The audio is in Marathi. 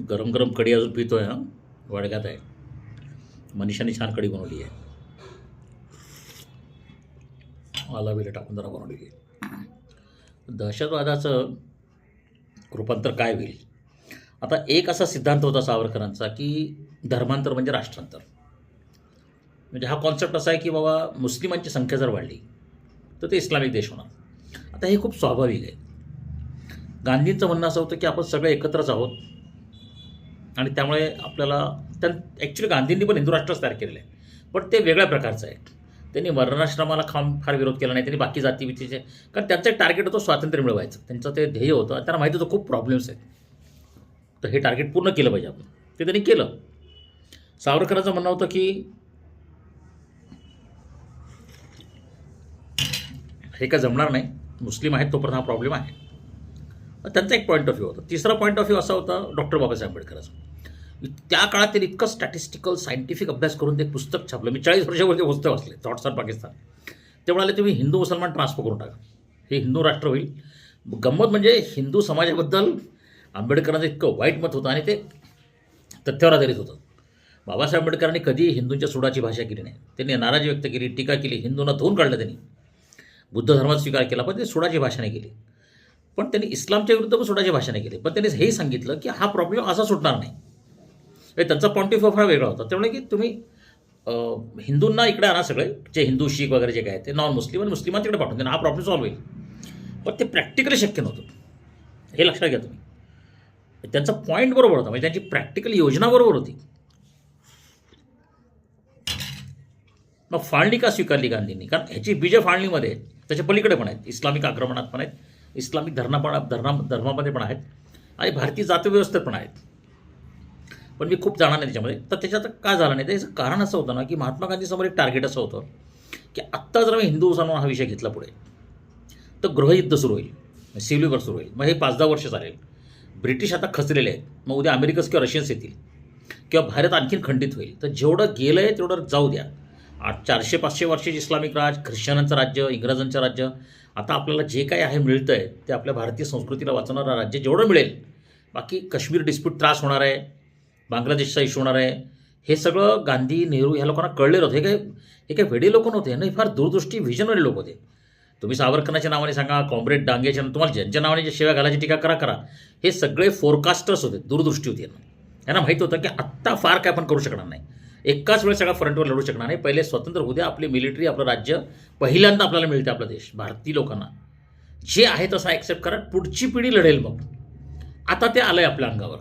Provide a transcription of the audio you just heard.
गरम गरम कढी अजून पितोय हा. वाडग्यात आहे. मनीषाने छान कढी बनवली आहे. आला बिलं टाकून जरा बनवली आहे. दहशतवादाचं रूपांतर काय होईल? आता एक असा सिद्धांत होता सावरकरांचा की धर्मांतर म्हणजे राष्ट्रांतर. म्हणजे हा कॉन्सेप्ट असा आहे की बाबा मुस्लिमांची संख्या जर वाढली तर ते इस्लामिक देश होणार. आता हे खूप स्वाभाविक आहे. गांधींचं म्हणणं असं होतं की आपण सगळे एकत्रच आहोत आणि त्यामुळे आपल्याला ॲक्च्युली गांधींनी पण हिंदू राष्ट्रच तयार केलेलं आहे, पण ते वेगळ्या प्रकारचं आहे. त्यांनी वर्णाश्रमाला फार विरोध केला नाही. त्यांनी बाकी जातीवितीचे, कारण त्यांचं एक टार्गेट होतं स्वातंत्र्य मिळवायचं. त्यांचं ते ध्येय होतं. त्यांना माहिती होतं खूप प्रॉब्लेम्स आहेत, तर हे टार्गेट पूर्ण केलं पाहिजे आपण. ते त्यांनी केलं. सावरकरांचं म्हणणं होतं की हे काय जमणार नाही, मुस्लिम आहेत तोपर्यंत हा प्रॉब्लेम आहे. त्यांचा एक पॉईंट ऑफ व्ह्यू होता. तिसरा पॉईंट ऑफ व्ह्यू असा होता डॉक्टर बाबासाहेब आंबेडकरांचा. त्या काळात त्यांनी इतकं स्टॅटिस्टिकल सायंटिफिक अभ्यास करून ते एक पुस्तक छापलं. मी 40 वर्षावरती पुस्तक वाचले, थॉट्स ऑन पाकिस्तान. ते म्हणाले तुम्ही हिंदू मुसलमान ट्रान्सफर करून टाका, हे हिंदू राष्ट्र होईल. गंमत म्हणजे हिंदू समाजाबद्दल आंबेडकरांचं इतकं वाईट मत होतं आणि ते तथ्यावर आधारित होतं. बाबासाहेब आंबेडकरांनी कधीही हिंदूंच्या सुडाची भाषा केली नाही. त्यांनी नाराजी व्यक्त केली, टीका केली, हिंदूंना धुवून काढलं. त्यांनी बुद्ध धर्मात स्वीकार केला, पण ते सुडाची भाषा नाही केली. पण त्यांनी इस्लामच्या विरुद्ध पण सुडाची भाषा नाही केली. पण त्यांनी हे सांगितलं की हा प्रॉब्लेम असा सुटणार नाही. त्यांचा पॉईंट ऑफ व्ह्यू फार वेगळा होता. त्यामुळे की तुम्ही हिंदूंना इकडे आणा, सगळे जे हिंदू शीख वगैरे जे काय ते नॉन मुस्लिम आणि मुस्लिमांना तिकडे पाठवून देणं, हा प्रॉब्लेम सॉल्व्ह होईल. पण ते प्रॅक्टिकली शक्य नव्हतं, हे लक्षात घ्या तुम्ही. त्यांचा पॉईंट बरोबर होता, म्हणजे त्यांची प्रॅक्टिकल योजना बरोबर होती. मग फाळणी का स्वीकारली गांधींनी? कारण ह्याची बीज फाळणीमध्ये त्याच्या पलीकडे पण आहेत, इस्लामिक आक्रमणात पण आहेत, इस्लामिक धर्मामध्ये पण आहेत आणि भारतीय जातव्यवस्थेत पण आहेत. पण मी खूप जाणार नाही त्याच्यामध्ये. तर त्याच्यात काय झालं नाही, त्याचं कारण असं होतं ना की महात्मा गांधीसमोर एक टार्गेट असं होतं की आत्ता जर मी हिंदू मुसलमान हा विषय घेतला पुढे तर गृहयुद्ध सुरू होईल, सिव्हिल वॉर सुरू होईल. मग हे 5-10 वर्ष चालेल. ब्रिटिश आता खचलेले आहेत, मग उद्या अमेरिकन्स किंवा रशियन्स येतील किंवा भारत आणखीन खंडित होईल. तर जेवढं गेलं आहे तेवढं जाऊ द्या. 400-500 वर्षाचे इस्लामिक राज, ख्रिश्चनांचं राज्य, इंग्रजांचं राज्य, आता आपल्याला जे काही आहे मिळतं आहे ते आपल्या भारतीय संस्कृतीला वाचवणारं राज्य जेवढं मिळेल. बाकी काश्मीर डिस्प्यूट त्रास होणार आहे, बांगलादेशचा इश्यू होणार आहे, हे सगळं गांधी, नेहरू ह्या लोकांना कळलेलं होतं. हे काही वेडे लोक नव्हते, यांना फार दूरदृष्टी व्हिजनरी लोक होते. तुम्ही सावरकरांच्या नावाने सांगा, कॉम्रेड डांगेच्या, तुम्हाला ज्यांच्या नावाने जे शिव्या घालायची टीका करा, हे सगळे फोरकास्टर्स होते, दूरदृष्टी होती यांना माहीत होतं की आत्ता फार काय आपण करू शकणार नाही, एकाच वेळेस सगळ्या फ्रंटवर लढू शकणार नाही. पहिले स्वतंत्र होऊ द्या, आपली मिलिटरी, आपलं राज्य पहिल्यांदा आपल्याला मिळते, आपला देश. भारतीय लोकांना जे आहे तसं ॲक्सेप्ट करा, पुढची पिढी लढेल. मग आता ते आलं आहे आपल्या अंगावर.